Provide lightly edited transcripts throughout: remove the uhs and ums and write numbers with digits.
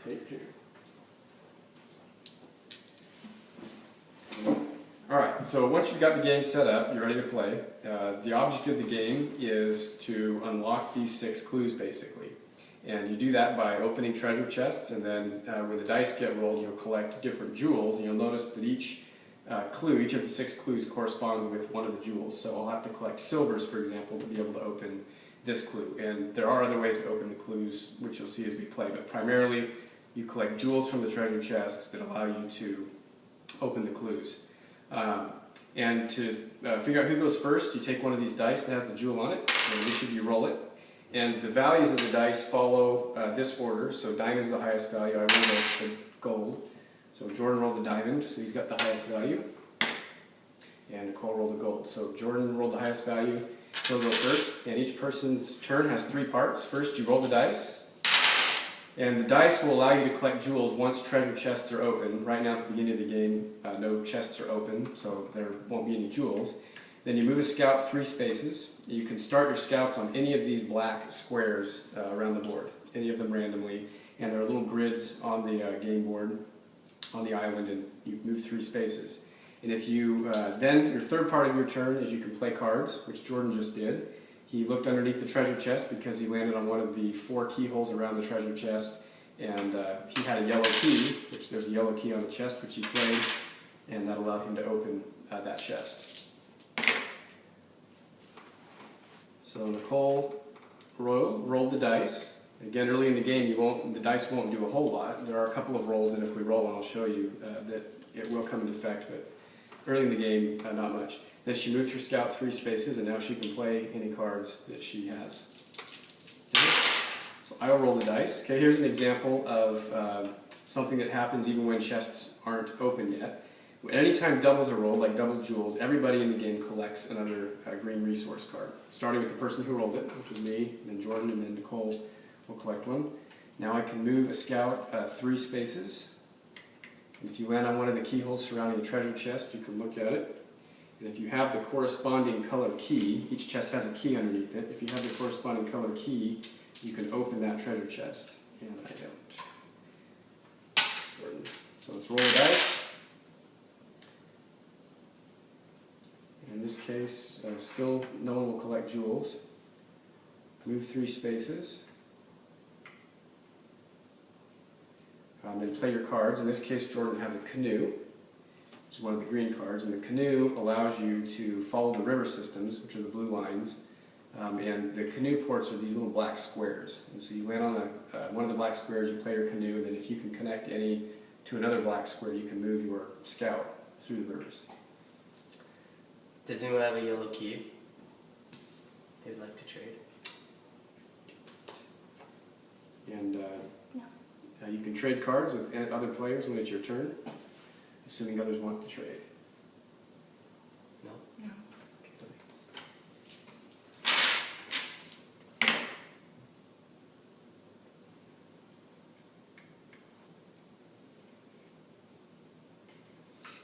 Take two. Alright, so once you've got the game set up, you're ready to play, the object of the game is to unlock these 6 clues basically. And you do that by opening treasure chests, and then when the dice get rolled, you'll collect different jewels, and you'll notice that each clue, each of the 6 clues corresponds with one of the jewels. So I'll have to collect silvers, for example, to be able to open this clue. And there are other ways to open the clues, which you'll see as we play, but primarily you collect jewels from the treasure chests that allow you to open the clues. And to figure out who goes first, you take one of these dice that has the jewel on it, and each of you roll it. And the values of the dice follow this order. So diamond is the highest value. I rolled the gold. So Jordan rolled the diamond, so he's got the highest value. And Nicole rolled the gold. So Jordan rolled the highest value. He'll go first. And each person's turn has 3 parts. First, you roll the dice. And the dice will allow you to collect jewels once treasure chests are open. Right now, at the beginning of the game, no chests are open, so there won't be any jewels. Then you move a scout 3 spaces. You can start your scouts on any of these black squares around the board, any of them randomly. And there are little grids on the game board, on the island, and you move 3 spaces. And if you, then your third part of your turn is you can play cards, which Jordan just did. He looked underneath the treasure chest because he landed on one of the 4 keyholes around the treasure chest, and he had a yellow key, which there's a yellow key on the chest, which he played, and that allowed him to open that chest. So Nicole rolled the dice. Again, early in the game, the dice won't do a whole lot. There are a couple of rolls, and if we roll one, I'll show you that it will come into effect, but early in the game, not much. Then she moved her scout 3 spaces, and now she can play any cards that she has. Okay. So I will roll the dice. Okay, here's an example of something that happens even when chests aren't open yet. Anytime doubles are rolled, like double jewels, everybody in the game collects another green resource card. Starting with the person who rolled it, which was me, and then Jordan, and then Nicole will collect one. Now I can move a scout 3 spaces. And if you land on one of the keyholes surrounding a treasure chest, you can look at it. And if you have the corresponding color key, each chest has a key underneath it. If you have the corresponding color key, you can open that treasure chest. And I don't. Jordan. So let's roll the dice. In this case, still no one will collect jewels. Move 3 spaces. Then play your cards. In this case, Jordan has a canoe, which is one of the green cards, and the canoe allows you to follow the river systems, which are the blue lines, and the canoe ports are these little black squares. And so you land on one of the black squares, you play your canoe, and then if you can connect any to another black square, you can move your scout through the rivers. Does anyone have a yellow key they'd like to trade? And you can trade cards with other players when it's your turn, assuming others want to trade. No? No.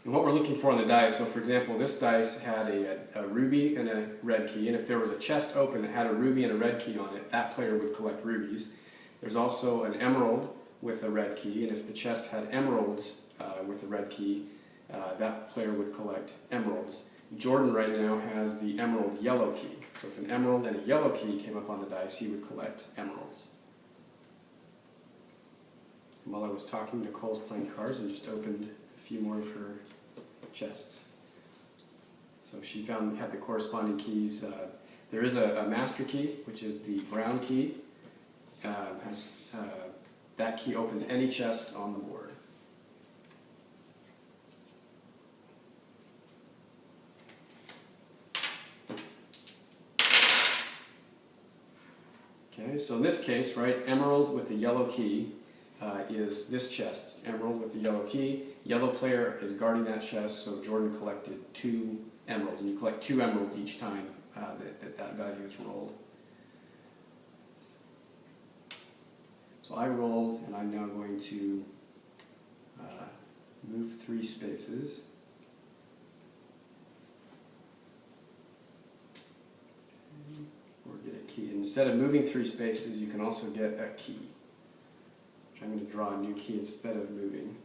And what we're looking for on the dice, so for example, this dice had a ruby and a red key, and if there was a chest open that had a ruby and a red key on it, that player would collect rubies. There's also an emerald with a red key, and if the chest had emeralds with a red key, that player would collect emeralds. Jordan right now has the emerald yellow key, so if an emerald and a yellow key came up on the dice, he would collect emeralds. And while I was talking, Nicole's playing cards and just opened a few more of her chests. So she had the corresponding keys. There is a master key, which is the brown key. That key opens any chest on the board. Okay, so in this case, right, emerald with the yellow key is this chest. Emerald with the yellow key. Yellow player is guarding that chest, so Jordan collected 2 emeralds, and you collect 2 emeralds each time that value is rolled. So I rolled, and I'm now going to move 3 spaces. Or get a key. Instead of moving 3 spaces, you can also get a key, which I'm going to draw a new key instead of moving.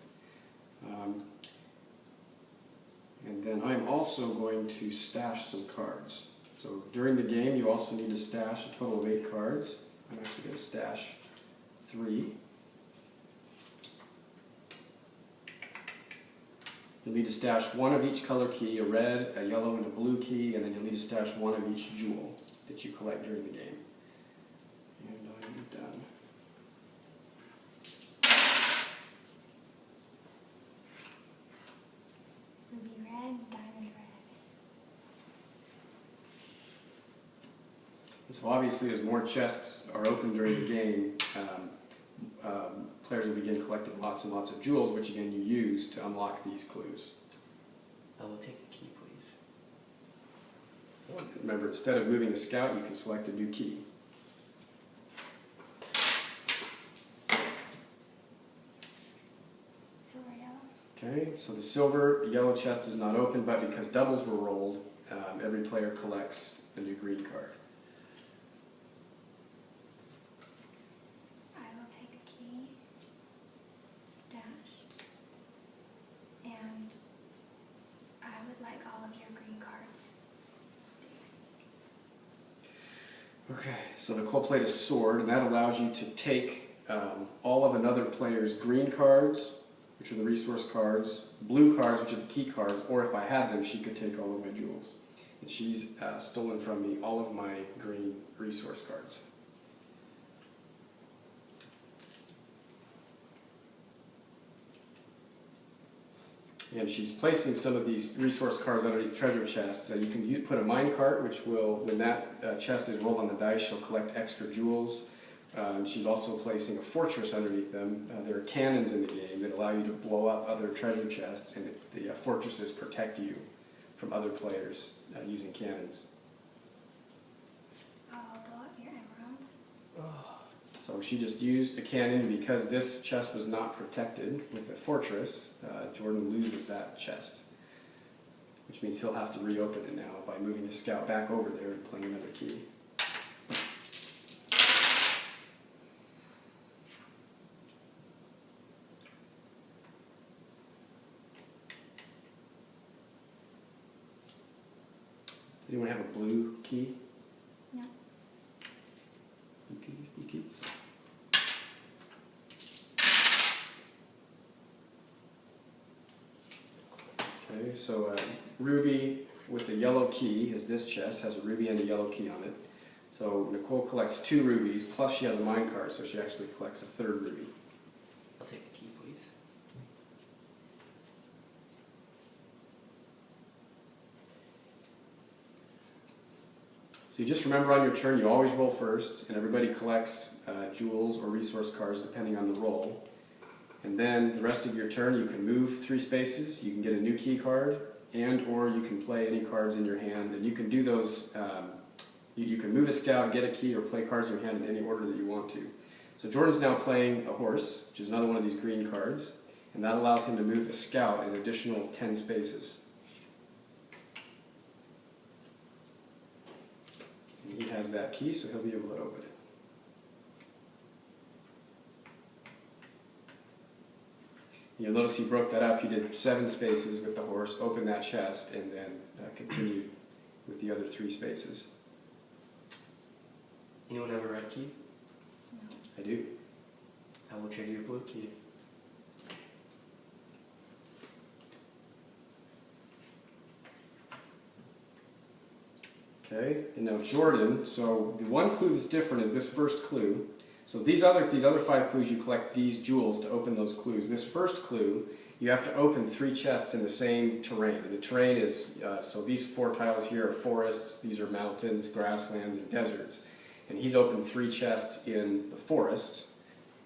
And then I'm also going to stash some cards. So during the game you also need to stash a total of 8 cards. I'm actually going to stash 3. You'll need to stash 1 of each color key, a red, a yellow, and a blue key, and then you'll need to stash 1 of each jewel that you collect during the game. And I'm done. Ruby red, diamond red. So obviously as more chests are opened during the game, players will begin collecting lots and lots of jewels, which again you use to unlock these clues. I will take a key, please. So remember, instead of moving a scout, you can select a new key. Silver yellow. Okay, so the silver yellow chest is not open, but because doubles were rolled, every player collects a new green card. I will take a key. Stash. And I would like all of your green cards. Okay, so Nicole played a sword, and that allows you to take all of another player's green cards, which are the resource cards, blue cards, which are the key cards, or if I had them, she could take all of my jewels. And she's stolen from me all of my green resource cards. And she's placing some of these resource cards underneath treasure chests. You can put a mine cart, which will, when that chest is rolled on the dice, she'll collect extra jewels. She's also placing a fortress underneath them. There are cannons in the game that allow you to blow up other treasure chests, and the fortresses protect you from other players using cannons. I'll blow up your emerald. Oh. So she just used a cannon. Because this chest was not protected with a fortress, Jordan loses that chest, which means he'll have to reopen it now by moving his scout back over there and playing another key. Does anyone have a blue key? No. Blue keys, blue keys. Okay, so ruby with a yellow key is this chest, has a ruby and a yellow key on it. So Nicole collects 2 rubies, plus she has a mine cart, so she actually collects a 3rd ruby. I'll take a key, please. So you just remember on your turn, you always roll first, and everybody collects jewels or resource cards depending on the roll. And then the rest of your turn, you can move 3 spaces, you can get a new key card, and or you can play any cards in your hand, and you can do those, you can move a scout, get a key, or play cards in your hand in any order that you want to. So Jordan's now playing a horse, which is another one of these green cards, and that allows him to move a scout an additional 10 spaces. And he has that key, so he'll be able to open it. You'll notice he broke that up. He did 7 spaces with the horse, opened that chest, and then continued with the other 3 spaces. Anyone have a red key? No. I do. I will trade you a blue key. Okay, and now Jordan, so the one clue that's different is this first clue. So these other 5 clues, you collect these jewels to open those clues. This first clue, you have to open 3 chests in the same terrain. And the terrain is, so these 4 tiles here are forests, these are mountains, grasslands, and deserts. And he's opened 3 chests in the forest,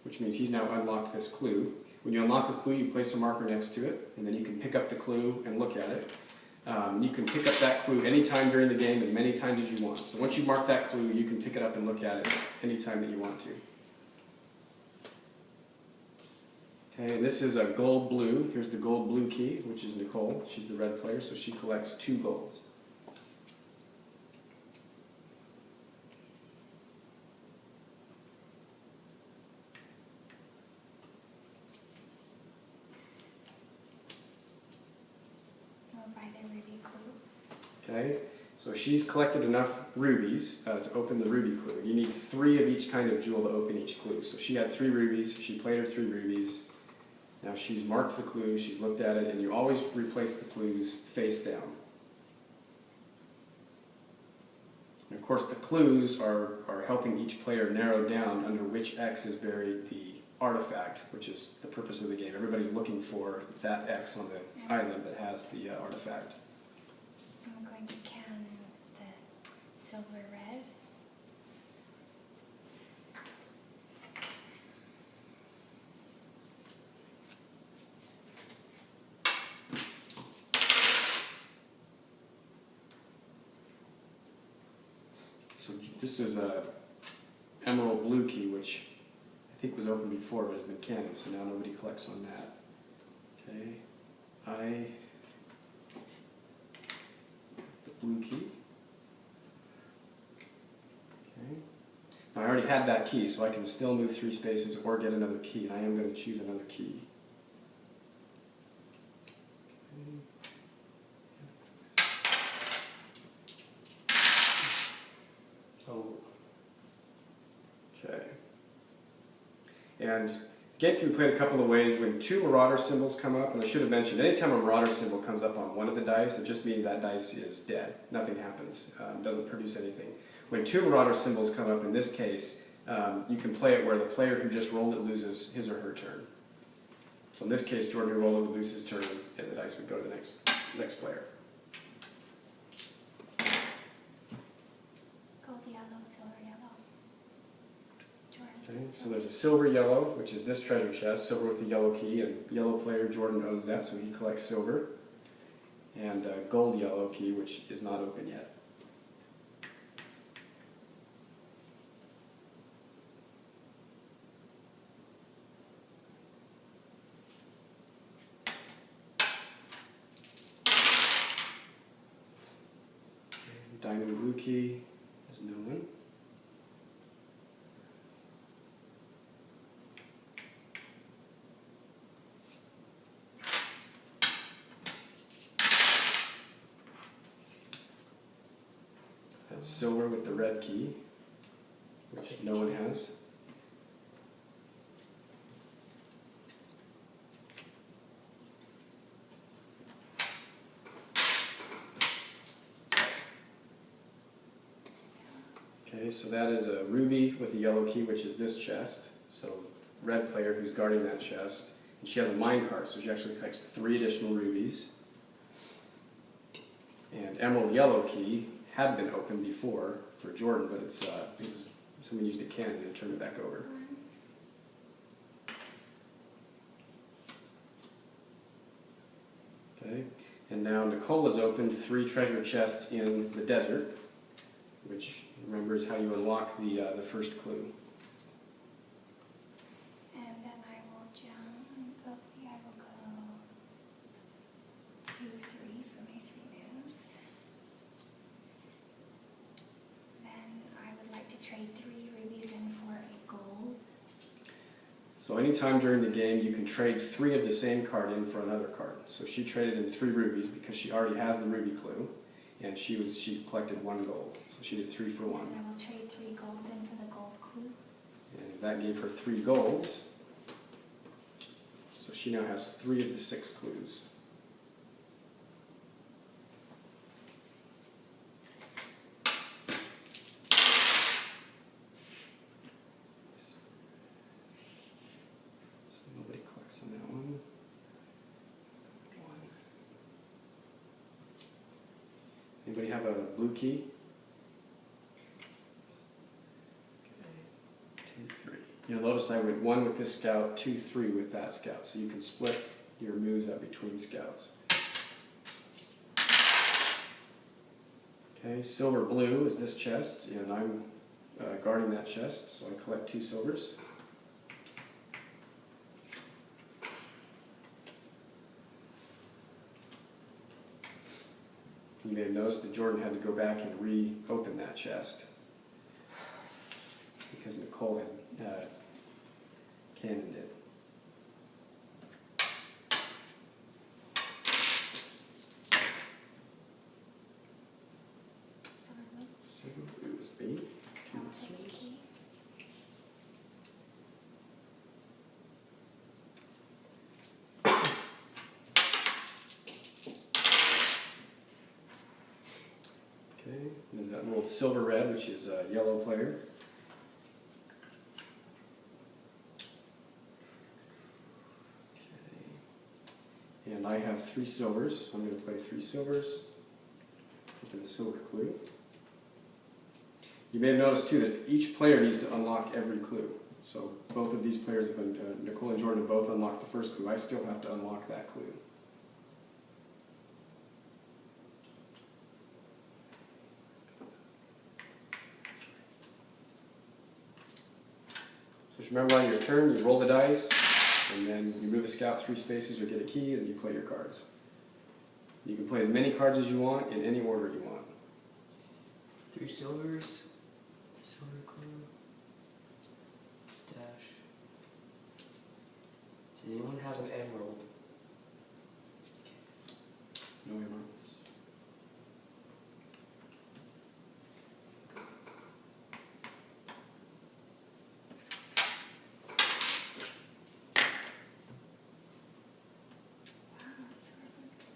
which means he's now unlocked this clue. When you unlock a clue, you place a marker next to it, and then you can pick up the clue and look at it. You can pick up that clue anytime during the game, as many times as you want. So once you mark that clue, you can pick it up and look at it anytime that you want to. Okay, this is a gold blue. Here's the gold blue key, which is Nicole. She's the red player, so she collects 2 golds. by the ruby clue. Okay, so she's collected enough rubies to open the ruby clue. You need 3 of each kind of jewel to open each clue. So she had 3 rubies, she played her 3 rubies. Now she's marked the clue, she's looked at it, and you always replace the clues face down. And of course the clues are helping each player narrow down under which X is buried the artifact, which is the purpose of the game. Everybody's looking for that X on the island that has the artifact. I'm going to cannon the silver red. So this is a emerald blue key, which I think was open before, but has been cannoned, so now nobody collects on that. Okay, the blue key. Okay. Now I already had that key, so I can still move 3 spaces or get another key, and I am going to choose another key. Oh. Okay. And the game can be played a couple of ways. When 2 Marauder symbols come up, and I should have mentioned, anytime a Marauder symbol comes up on one of the dice, it just means that dice is dead. Nothing happens. Doesn't produce anything. When 2 Marauder symbols come up, in this case, you can play it where the player who just rolled it loses his or her turn. So in this case, Jordan who rolled it would lose his turn, and the dice would go to the next player. Gold, yellow, silver, yellow. Jordan. Okay, so there's a silver yellow, which is this treasure chest, silver with the yellow key, and yellow player Jordan owns that, so he collects silver. And gold yellow key, which is not open yet. Diamond blue key, there's no one. That's silver with the red key, which no one has. Okay, so that is a ruby with a yellow key, which is this chest. So red player who's guarding that chest. And she has a mine cart, so she actually collects 3 additional rubies. And emerald yellow key had been opened before for Jordan, but someone used a cannon and turned it back over. Okay, and now Nicole has opened 3 treasure chests in the desert, which remember is how you unlock the first clue. And then I will jump. Let's see, I will go 2, 3 for my 3 moves. Then I would like to trade 3 rubies in for a gold. So anytime during the game you can trade 3 of the same card in for another card. So she traded in 3 rubies because she already has the ruby clue, and she collected 1 gold. So she did 3 for 1. And I will trade 3 golds in for the gold clue. And that gave her 3 golds. So she now has 3 of the 6 clues. So nobody collects on that one. Anybody have a blue key? 2, 3. You'll notice I went 1 with this scout, 2, 3 with that scout. So you can split your moves up between scouts. Okay, silver blue is this chest, and I'm guarding that chest, so I collect 2 silvers. You may have noticed that Jordan had to go back and reopen that chest because Nicole had cannoned it. rolled silver red, which is a yellow player. Okay. And I have 3 silvers, so I'm going to play 3 silvers. Open the silver clue. You may have noticed too that each player needs to unlock every clue. So both of these players have been, Nicole and Jordan have both unlocked the first clue. I still have to unlock that clue. So just remember on your turn, you roll the dice, and then you move a scout 3 spaces or get a key, and you play your cards. You can play as many cards as you want in any order you want. 3 silvers, silver clue, stash. Does anyone have an emerald? No emeralds. Wow, so it was good.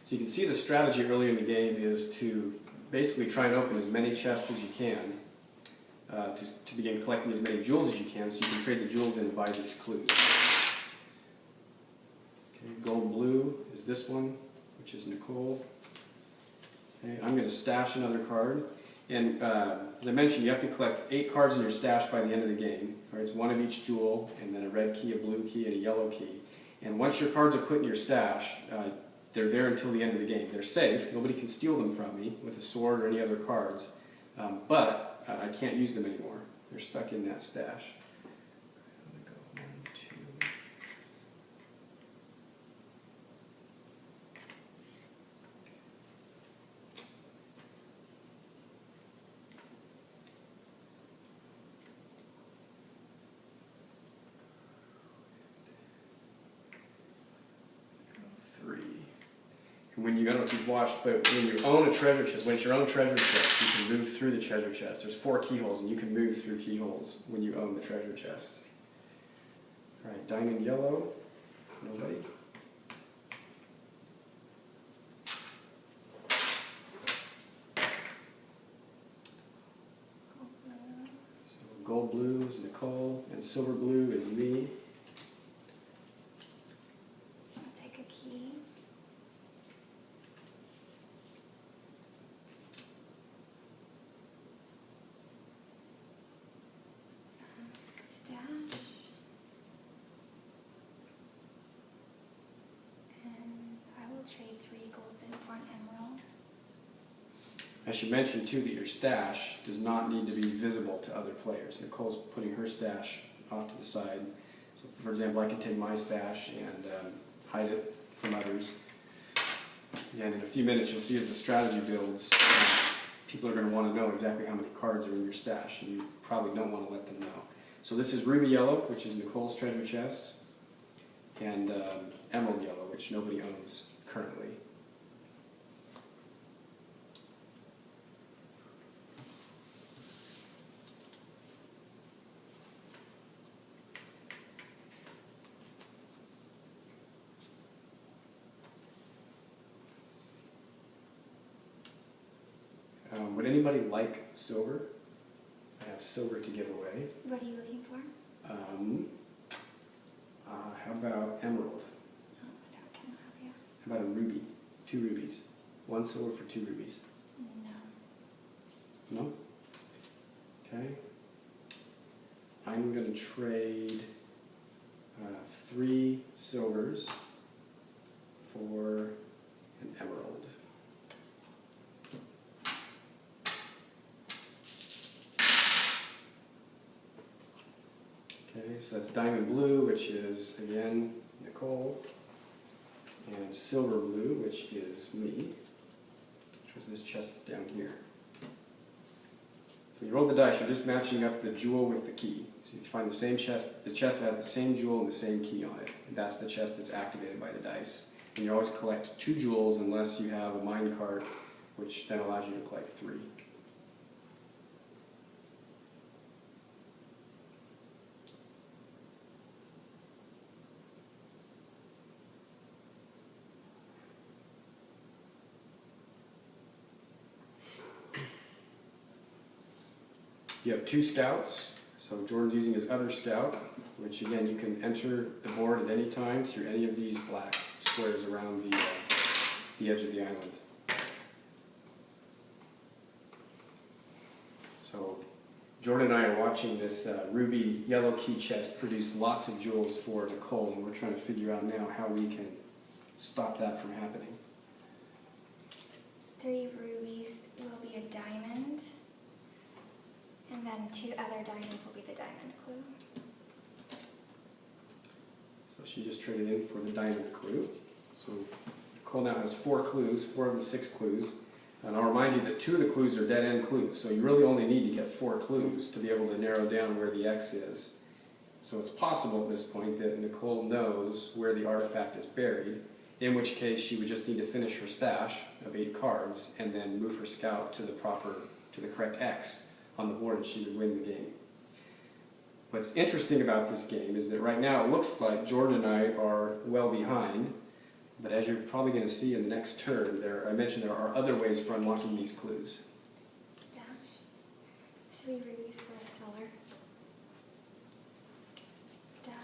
So you can see the strategy earlier in the game is to basically try and open as many chests as you can to begin collecting as many jewels as you can, so you can trade the jewels in and buy these clues. Okay, gold blue is this one, which is Nicole. Okay, I'm going to stash another card. And as I mentioned, you have to collect 8 cards in your stash by the end of the game. Right, it's 1 of each jewel, and then a red key, a blue key, and a yellow key. And once your cards are put in your stash, they're there until the end of the game. They're safe. Nobody can steal them from me with a sword or any other cards. But I can't use them anymore. They're stuck in that stash. I'm going to go 1, 2. When you, I don't know if you've watched, but when you own a treasure chest, when it's your own treasure chest, you can move through the treasure chest. There's 4 keyholes, and you can move through keyholes when you own the treasure chest. All right, diamond yellow. Nobody. So gold blue is Nicole, and silver blue is me. I'll take a key. Stash. And I will trade 3 golds in for an emerald. I should mention too that your stash does not need to be visible to other players. Nicole's putting her stash off to the side. So for example, I can take my stash and hide it from others. And in a few minutes you'll see as the strategy builds, people are going to want to know exactly how many cards are in your stash, and you probably don't want to let them know. So this is ruby yellow, which is Nicole's treasure chest, and emerald yellow, which nobody owns currently. Would anybody like silver? I have silver to give away. What are you looking for? How about emerald? Oh, I don't have you. How about a ruby? 2 rubies. 1 silver for 2 rubies. No. No? Okay. I'm going to trade 3 silvers for an emerald. Okay, so that's diamond blue, which is, again, Nicole, and silver blue, which is me, which was this chest down here. So you roll the dice, you're just matching up the jewel with the key. So you find the same chest, the chest that has the same jewel and the same key on it, and that's the chest that's activated by the dice. And you always collect 2 jewels unless you have a mine cart which then allows you to play 3. You have 2 scouts, so Jordan's using his other scout, which again you can enter the board at any time through any of these black squares around the edge of the island. So Jordan and I are watching this ruby yellow key chest produce lots of jewels for Nicole, and we're trying to figure out now how we can stop that from happening. 3 rubies will be a diamond, and then 2 other diamonds will be the diamond clue. So she just traded in for the diamond clue. So Nicole now has 4 clues, 4 of the 6 clues. And I'll remind you that 2 of the clues are dead-end clues, so you really only need to get 4 clues to be able to narrow down where the X is. So it's possible at this point that Nicole knows where the artifact is buried, in which case she would just need to finish her stash of 8 cards and then move her scout to the correct X on the board, and she would win the game. What's interesting about this game is that right now it looks like Jordan and I are well behind, but as you're probably going to see in the next turn, I mentioned there are other ways for unlocking these clues. Stash. 3 rubies for a seller. Stash.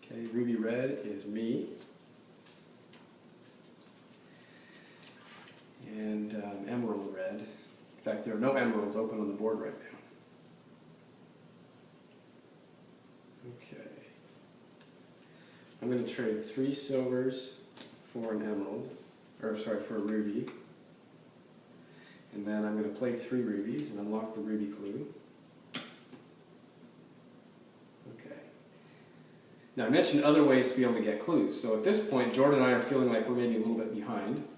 Okay, ruby red is me. And emerald red. In fact, there are no emeralds open on the board right now. Okay. I'm going to trade 3 silvers for an emerald, or sorry, for a ruby. And then I'm going to play 3 rubies and unlock the ruby clue. Okay. Now I mentioned other ways to be able to get clues. So at this point, Jordan and I are feeling like we're maybe a little bit behind.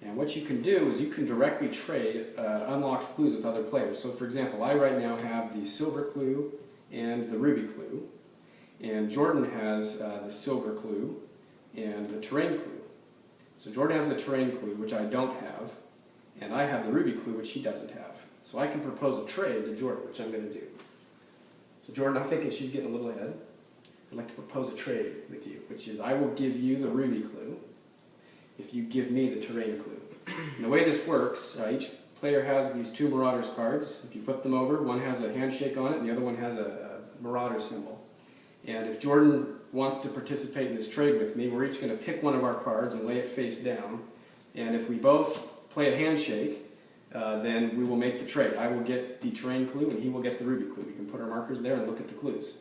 And what you can do is you can directly trade unlocked clues with other players. So for example, I right now have the silver clue and the ruby clue. And Jordan has the silver clue and the terrain clue. So Jordan has the terrain clue, which I don't have. And I have the ruby clue, which he doesn't have. So I can propose a trade to Jordan, which I'm going to do. So Jordan, I'm thinking she's getting a little ahead. I'd like to propose a trade with you, which is I will give you the ruby clue if you give me the terrain clue. And the way this works, each player has these 2 Marauders cards. If you flip them over, one has a handshake on it and the other one has a Marauder symbol. And if Jordan wants to participate in this trade with me, we're each going to pick one of our cards and lay it face down. And if we both play a handshake, then we will make the trade. I will get the terrain clue and he will get the ruby clue. We can put our markers there and look at the clues.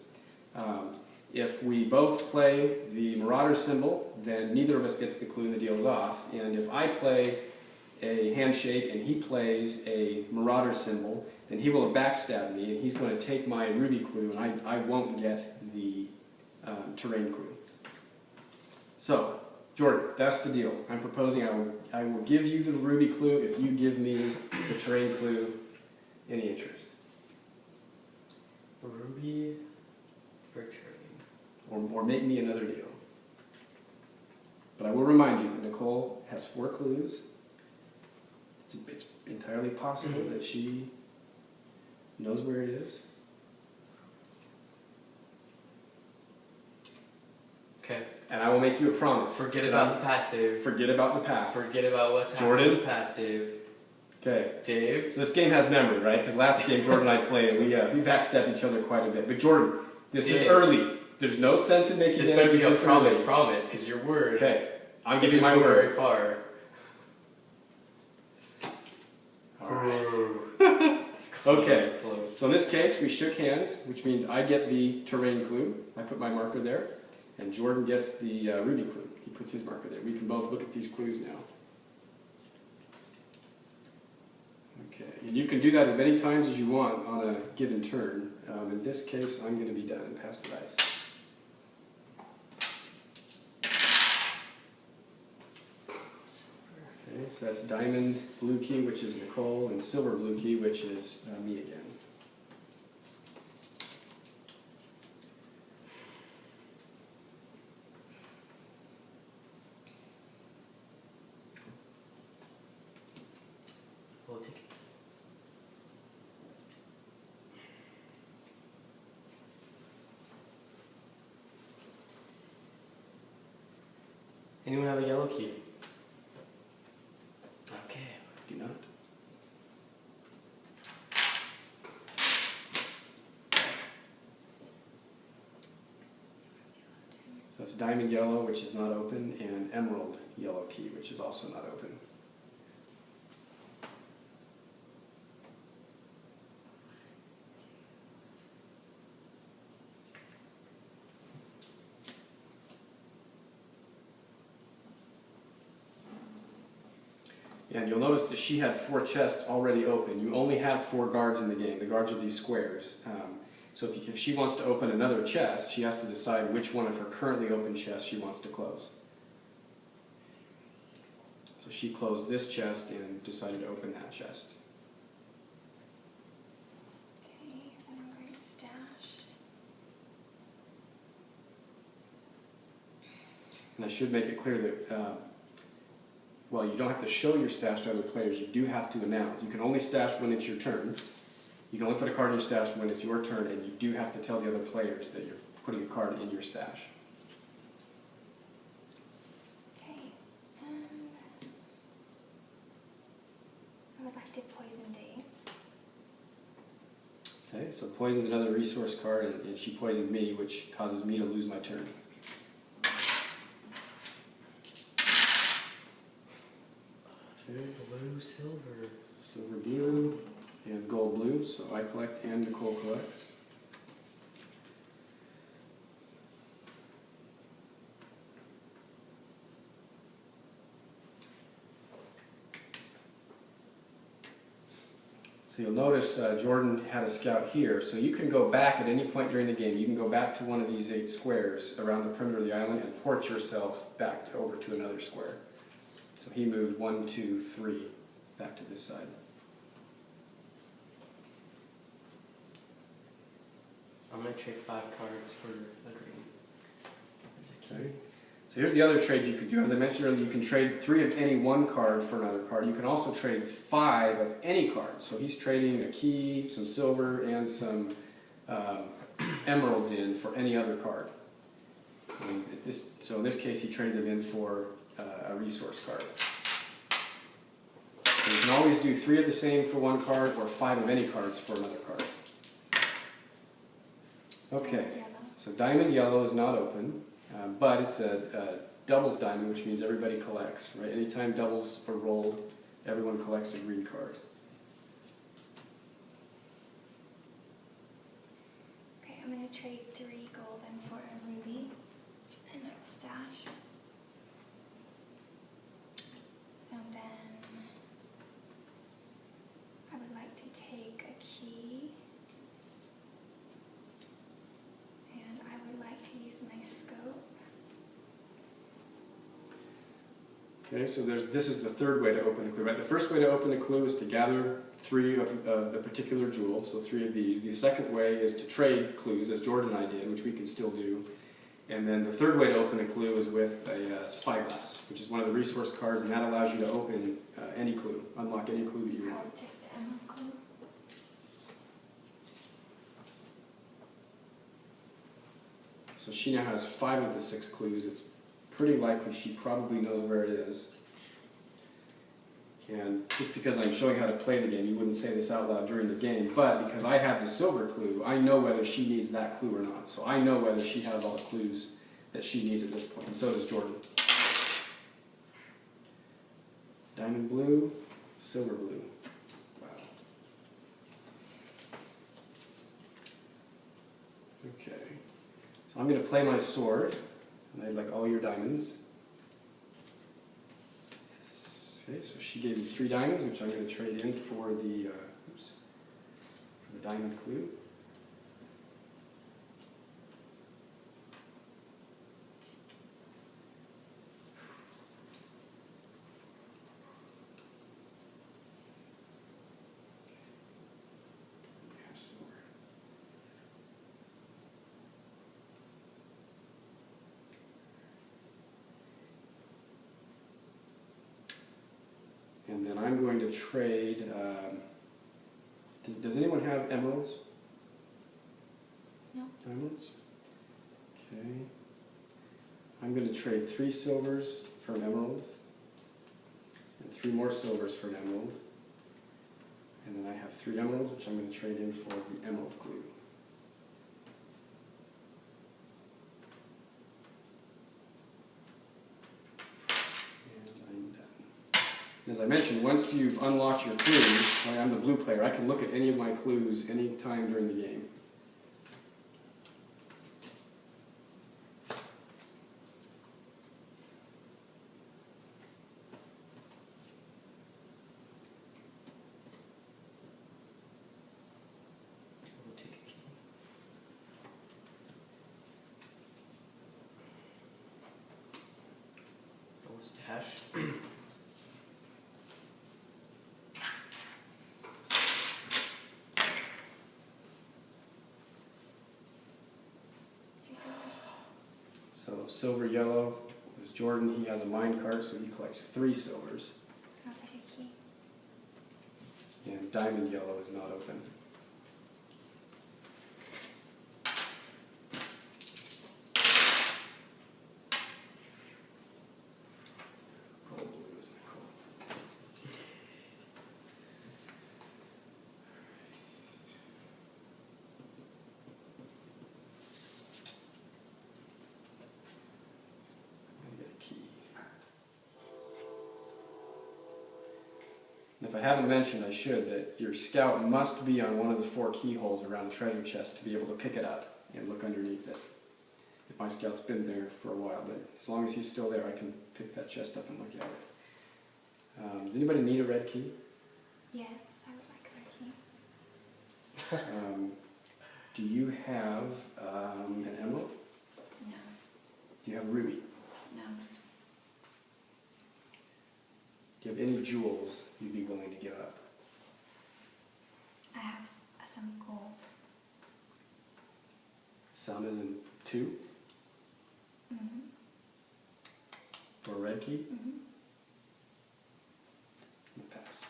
If we both play the Marauder symbol, then neither of us gets the clue and the deal's off. And if I play a handshake and he plays a Marauder symbol, then he will have backstabbed me and he's going to take my ruby clue and I won't get the terrain clue. So, Jordan, that's the deal. I'm proposing I will give you the ruby clue if you give me the terrain clue. Any interest? Ruby for terrain. Or make me another deal. But I will remind you that Nicole has 4 clues. It's entirely possible that she knows where it is. Okay. And I will make you a promise. Forget about the past, Dave. Forget about the past. Forget about what's happened in the past, Dave. Okay. Dave? So this game has memory, right? Because last game Jordan and I played, we backstabbed each other quite a bit. But Jordan, this is early. There's no sense in making this better be a early. promise, because your word. Okay. I'm giving my word. Very far. Alright. Okay. So in this case, we shook hands, which means I get the terrain clue. I put my marker there. And Jordan gets the ruby clue. He puts his marker there. We can both look at these clues now. Okay. And you can do that as many times as you want on a given turn. In this case, I'm going to be done and pass the dice. Okay, So that's diamond blue key, which is Nicole, and silver blue key, which is me again. We'll take it. Anyone have a yellow key? Okay. Do not. So that's diamond yellow, which is not open, and emerald yellow key, which is also not open. And you'll notice that she had 4 chests already open. You only have 4 guards in the game. The guards are these squares. So if she wants to open another chest, she has to decide which one of her currently open chests she wants to close. So she closed this chest and decided to open that chest. Okay, then I'm going to stash. And I should make it clear that well, you don't have to show your stash to other players. You do have to announce. You can only stash when it's your turn. You can only put a card in your stash when it's your turn, and you do have to tell the other players that you're putting a card in your stash. Okay, I would like to poison Day. Okay, so poison's another resource card, and she poisoned me, which causes me to lose my turn. Blue, silver. Silver blue and gold blue, so I collect and Nicole collects. So you'll notice Jordan had a scout here, so you can go back at any point during the game. You can go back to one of these 8 squares around the perimeter of the island and port yourself back over to another square. So he moved 1, 2, 3 back to this side. I'm going to trade 5 cards for a green. Okay. So here's the other trade you could do. As I mentioned earlier, you can trade 3 of any one card for another card. You can also trade 5 of any card. So he's trading a key, some silver, and some emeralds in for any other card. So in this case, he traded them in for a resource card. So you can always do 3 of the same for one card, or 5 of any cards for another card. Okay, so diamond yellow is not open, but it's a doubles diamond, which means everybody collects, right? Anytime doubles are rolled, everyone collects a green card. Okay, I'm going to trade 3 golden for a ruby and a stash. And then I would like to take a key. And I would like to use my scope. Okay, so this is the third way to open a clue, right? The first way to open a clue is to gather 3 of the particular jewel, so 3 of these. The second way is to trade clues, as Jordan and I did, which we can still do. And then the third way to open a clue is with a spyglass, which is one of the resource cards, and that allows you to open any clue, unlock any clue that you I'll want. take the emerald clue. So she now has 5 of the 6 clues. It's pretty likely she probably knows where it is. And just because I'm showing how to play the game, you wouldn't say this out loud during the game, but because I have the silver clue, I know whether she needs that clue or not. So I know whether she has all the clues that she needs at this point, and so does Jordan. Diamond blue, silver blue. Wow. Okay. So I'm going to play my sword, and I'd like all your diamonds. Okay, so she gave me 3 diamonds, which I'm going to trade in for the diamond clue. then I'm going to trade, does anyone have emeralds? No. Emeralds? Okay. I'm going to trade 3 silvers for an emerald, and 3 more silvers for an emerald. And then I have 3 emeralds, which I'm going to trade in for the emerald glue. And I'm done. And as I mentioned, once you've unlocked your clues, I'm the blue player, I can look at any of my clues any time during the game. We'll take a key. Oh, stash. Three silvers. So silver, yellow is Jordan. He has a mine cart, so he collects 3 silvers. I'll take a key. And diamond yellow is not open. Gold blue isn't cool. I get a key. And if I haven't mentioned, I should, that your scout must be on one of the 4 keyholes around the treasure chest to be able to pick it up and look underneath it. If my scout's been there for a while, but as long as he's still there, I can pick that chest up and look at it. Does anybody need a red key? Yes, I would like a red key. Do you have an emerald? No. Do you have a ruby? No. Do you have any jewels you'd be willing to give up? I have some gold. Some is in 2 Mm-hmm. for a red key? Mm-hmm. I'll pass.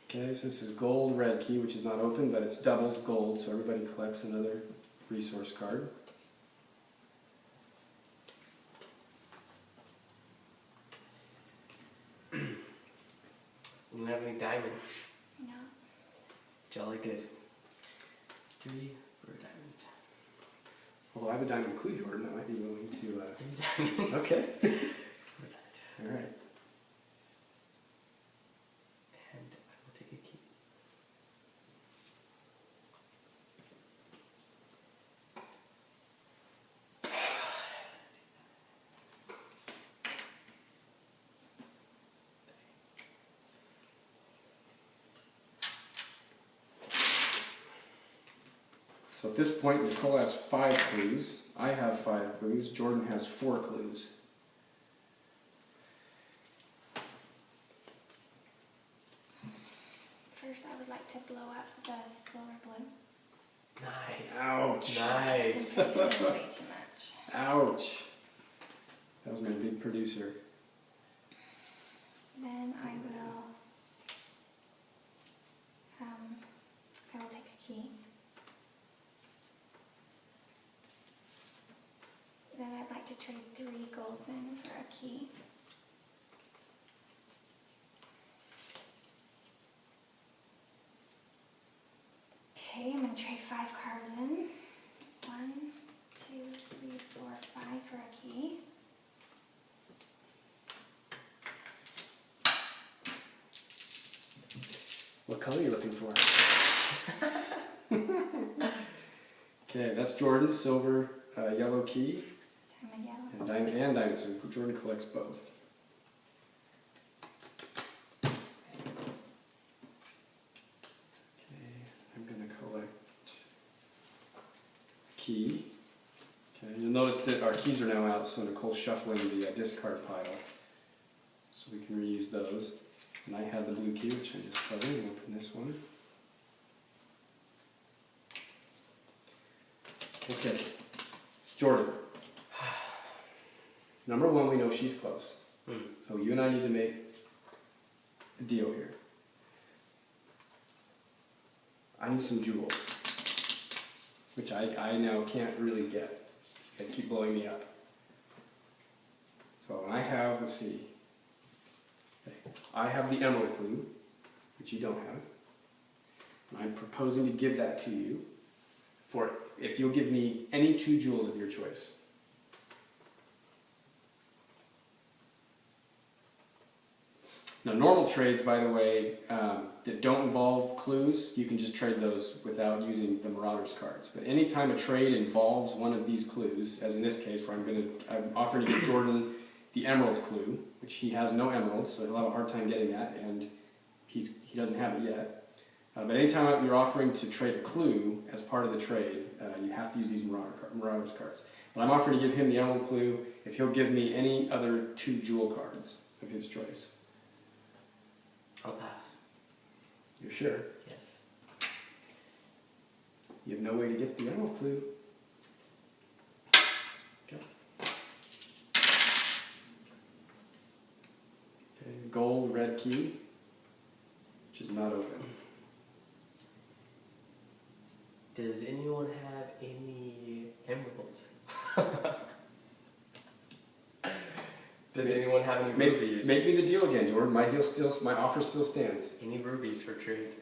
Okay, so this is gold red key, which is not open, but it's doubles gold, so everybody collects another resource card. You don't have any diamonds. No. Jolly good. 3 for a diamond. Although I have a diamond clue, Jordan, I might be willing to... 3 diamonds. Okay. For that. All right. And I will take a key. So at this point, Nicole has 5 clues. I have 5 clues. Jordan has 4 clues. First, I would like to blow up the silver blue. Nice. Ouch. Nice. It's been producing way too much. Ouch. That was my big producer. Then I will take a key. Then I'd like to trade 3 golds in for a key. Okay, I'm going to trade 5 cards in. 1, 2, 3, 4, 5 for a key. What color are you looking for? Okay, that's Jordan's silver, yellow key, Diamond yellow. and diamond. So Jordan collects both. Okay, I'm going to collect key. Okay, you'll notice that our keys are now out, so Nicole's shuffling the discard pile, so we can reuse those. And I have the blue key, which I just covered, and open this one. Okay, Jordan. Number one, we know she's close. Hmm. So you and I need to make a deal here. I need some jewels, which I now can't really get. You guys keep blowing me up. So I have, let's see, I have the emerald clue, which you don't have. And I'm proposing to give that to you for if you'll give me any 2 jewels of your choice. Now, normal trades, by the way, that don't involve clues, you can just trade those without using the Marauders cards. But anytime a trade involves one of these clues, as in this case where I'm offering to give Jordan the emerald clue, which he has no emeralds, so he'll have a hard time getting that, and he doesn't have it yet. But anytime you're offering to trade a clue as part of the trade, you have to use these Marauders cards. But I'm offering to give him the emerald clue if he'll give me any other 2 jewel cards of his choice. I'll pass. You're sure? Yes. You have no way to get the emerald clue. Okay. Okay, gold, red key, which is not open. Does anyone have any emeralds? Does anyone have any rubies? Make me the deal again, Jordan. My offer still stands. Any rubies for trade?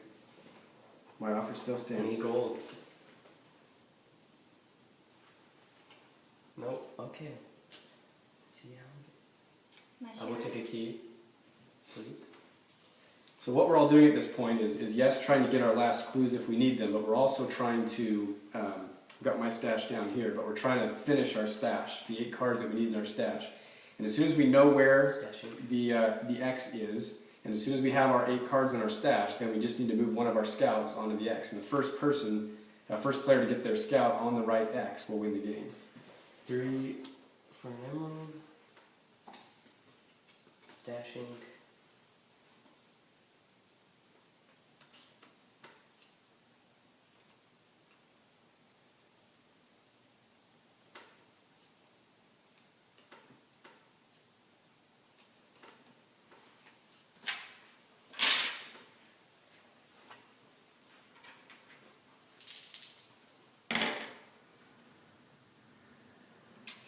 My offer still stands. Any golds? Nope. Okay. See how it is. I will take a key, please. So what we're all doing at this point is yes, trying to get our last clues if we need them, but we're also trying to, I've got my stash down here, but we're trying to finish our stash, the 8 cards that we need in our stash. And as soon as we know where the X is, and as soon as we have our 8 cards in our stash, then we just need to move one of our scouts onto the X. And the first player to get their scout on the right X will win the game. 3 for an emerald. Stashing.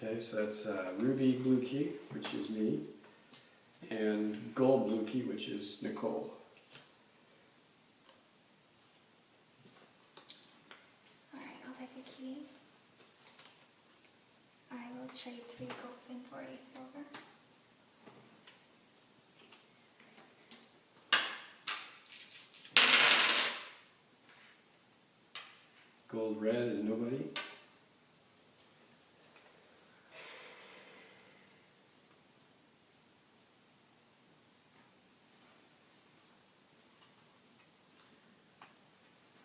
Okay, so that's ruby blue key, which is me, and gold blue key, which is Nicole. Alright, I'll take a key. I will trade 3 golds in for a silver. Gold red is nobody.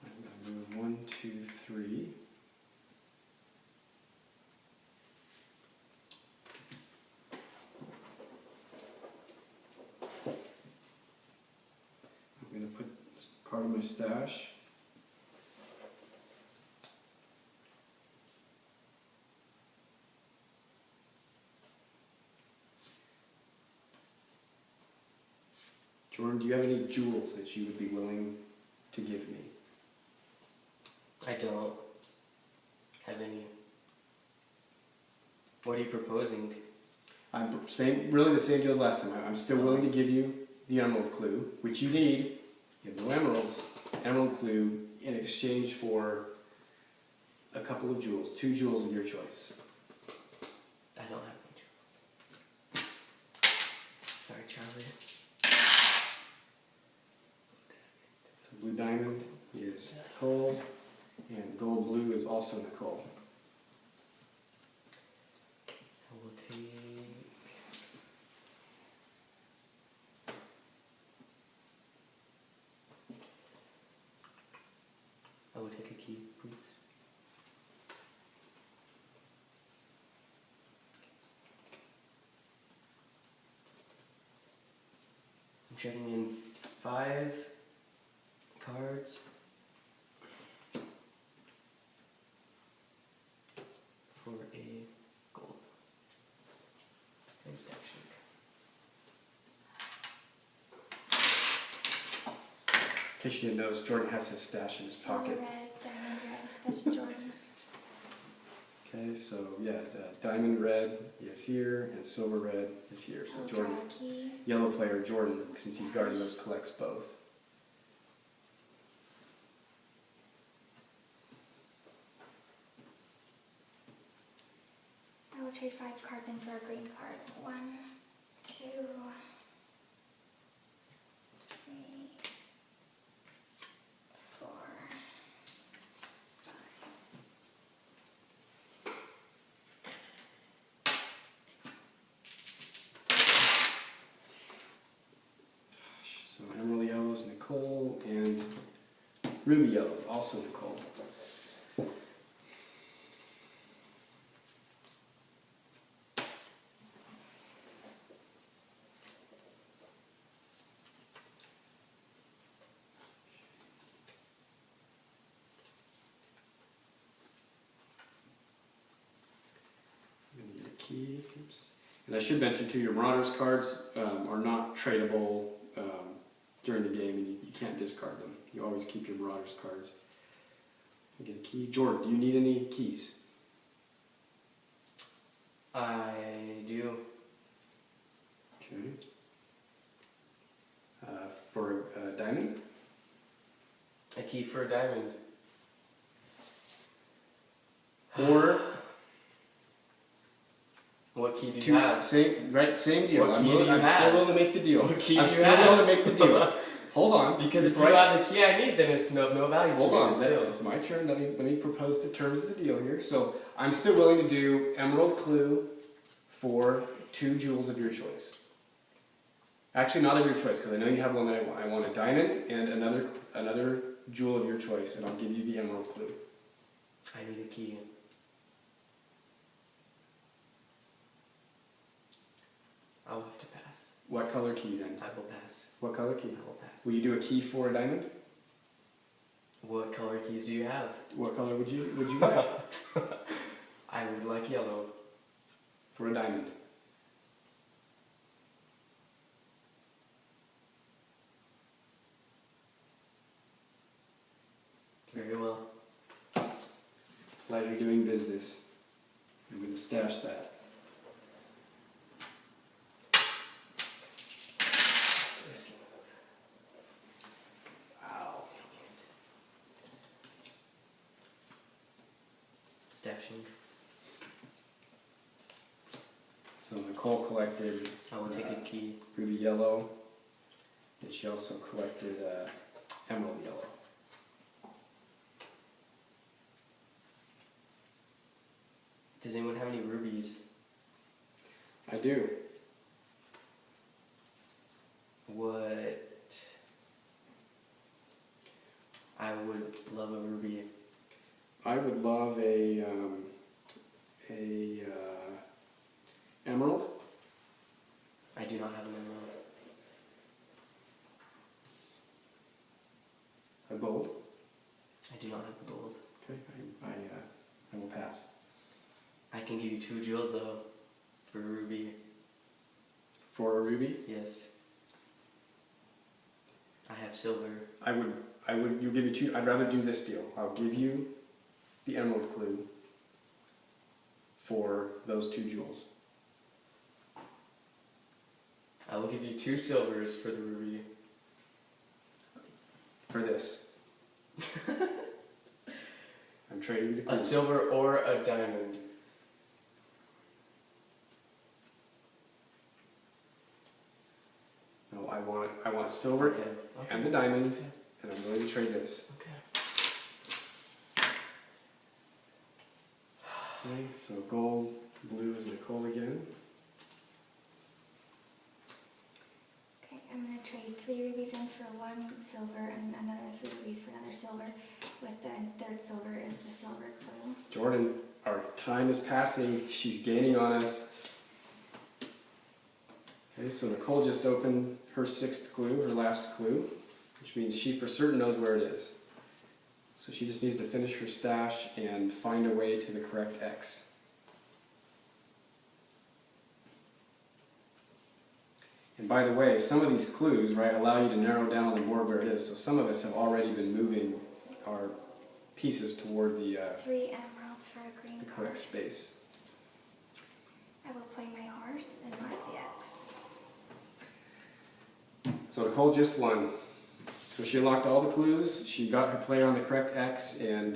I'm going to move 1, 2, 3. I'm going to put part of my stash. Jordan, do you have any jewels that you would be willing to give me? I don't have any. What are you proposing? I'm really the same deal as last time. I'm still willing to give you the emerald clue, which you need. You have no emeralds. Emerald clue in exchange for a couple of jewels, 2 jewels of your choice. I don't have any jewels. Sorry, Charlie. So blue diamond is Nicole, and gold blue is also Nicole. I will take. I will take a key, please. I'm trading in 5 cards for a gold. In case you didn't notice, Jordan has his stash in his Silver pocket. red, diamond red. That's Jordan. Okay, so yeah, diamond red is here, and silver red is here. So I'll Jordan, draw a key. yellow player Jordan, since he's guarding those, collects both. I will trade 5 cards in for a green card. 1, 2, 3, 4, 5. So emerald yellows, Nicole, and ruby yellows, also Nicole. I'm gonna need a key. Oops. And I should mention too, your Marauders cards are not tradable during the game, and you can't discard them. You always keep your Marauders cards. Get a key. Jordan, do you need any keys? I do. Okay. For a diamond? A key for a diamond. Or What key do two, you have? same deal. What I'm, key do you I'm have? still willing to make the deal. What key do I'm you still have? willing to make the deal. Hold on. Because if you Right- have the key I need, then it's of no value Hold to me. on, Still. it's my turn. Let me propose the terms of the deal here. So I'm still willing to do Emerald Clue for 2 jewels of your choice. Actually, not of your choice, because I know you have one that I want. I want a diamond and another jewel of your choice, and I'll give you the Emerald Clue. I need a key. I'll have to pass. What color key then? I will pass. What color key? I will pass. Will you do a key for a diamond? What color keys do you have? What color would you like I would like yellow. for a diamond? Very well. Pleasure doing business. I'm going to stash that. Risky move. Wow. Stashing. So Nicole collected I will take a key. ruby yellow, and she also collected emerald yellow. Does anyone have any rubies? I do. What? I would love a ruby. I would love a emerald. I do not have an emerald. A gold. I do not have a gold. Okay, I will pass. I can give you 2 jewels though. For a ruby. For a ruby, Yes. I have silver. you'll give me 2. I'd rather do this deal. I'll give you the emerald clue for those 2 jewels. I will give you 2 silvers for the ruby. For this. I'm trading the clue. A silver or a diamond. No, I want silver Okay. and a diamond, Okay. and I'm willing to trade this. Okay. Okay, so gold, blue is Nicole again. Okay, I'm going to trade 3 rubies in for 1 silver and another 3 rubies for another silver. With the 3rd silver is the silver clue. Jordan, our time is passing. She's gaining on us. Okay, so Nicole just opened her 6th clue, her last clue, which means she for certain knows where it is. So she just needs to finish her stash and find a way to the correct X. And by the way, some of these clues, right, allow you to narrow down on the board where it is. So some of us have already been moving our pieces toward the 3 emeralds for a green card. correct space. I will play my horse and mark the X. So Nicole just won. So she unlocked all the clues, she got her player on the correct X, and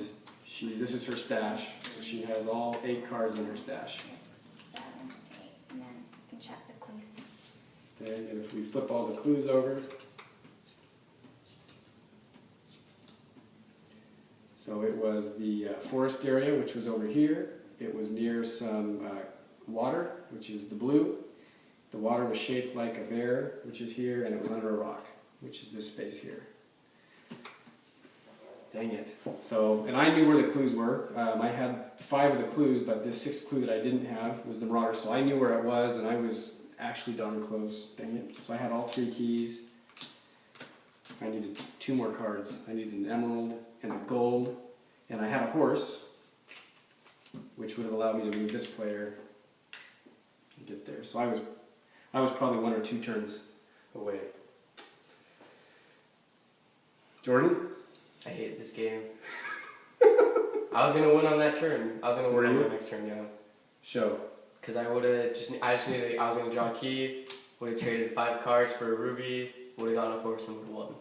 this is her stash. So she has all 8 cards in her stash. 6, 7, 8, and then you can check the clues. Okay, and if we flip all the clues over, so it was the forest area, which was over here. It was near some water, which is the blue. The water was shaped like a bear, which is here, and it was under a rock, which is this space here. Dang it. So, and I knew where the clues were. I had 5 of the clues, but this 6th clue that I didn't have was the Marauders, so I knew where it was, and I was actually darn close. Dang it. So I had all 3 keys. I needed 2 more cards. I needed an emerald and a gold, and I had a horse, which would have allowed me to move this player and get there. So I was probably 1 or 2 turns away. Jordan? I hate this game. I was gonna win on that turn. I was gonna win on the next turn, yeah. Show. Cause I just knew that I was gonna draw a key, would have traded 5 cards for a ruby, would have gotten a horse and would have won.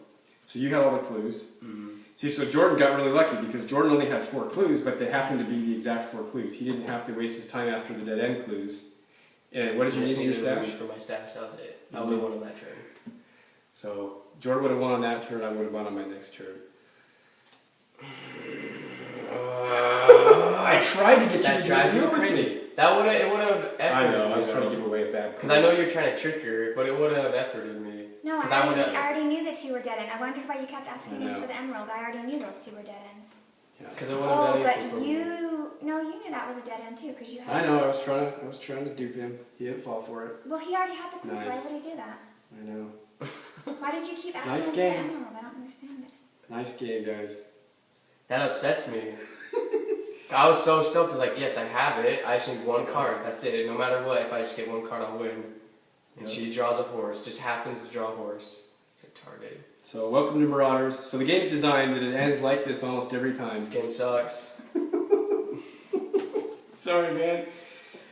So you had all the clues. Mm-hmm. See, so Jordan got really lucky because Jordan only had 4 clues, but they happened to be the exact 4 clues. He didn't have to waste his time after the dead end clues. And what did you need in your stash? For my stash, that was it. I would have won on that turn. So Jordan would have won on that turn. I would have won on my next turn. I tried to get That you drives to me do it with crazy. me. It would have efforted. I know. I was trying to give away a bad. Because I know you're trying to trick her, but it would have efforted me. No, I already knew that 2 were dead ends. I wondered why you kept asking him for the emerald. I already knew those 2 were dead ends. Because it would have done anything for me. You knew that was a dead end too, because you had. I know. I was trying to dupe him. He didn't fall for it. Well, he already had the clues. Nice. Why would he do that? I know. Why did you keep asking Nice him game. for the emerald? I don't understand it. Nice game, guys. That upsets me. I was so stoked. I was like, yes, I have it. I just need 1 card. That's it. No matter what, if I just get 1 card, I'll win. And she draws a horse. Just happens to draw a horse. Retarded. So welcome to Marauders. So the game's designed that it ends like this almost every time. This game sucks. Sorry, man.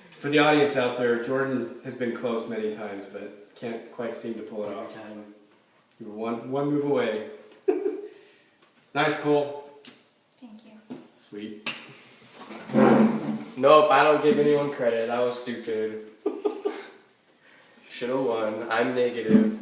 For the audience out there, Jordan has been close many times, but can't quite seem to pull it Every off. time. You were one move away. Nice, Cole. Thank you. Sweet. Nope, I don't give anyone credit. I was stupid. Should have won. I'm negative.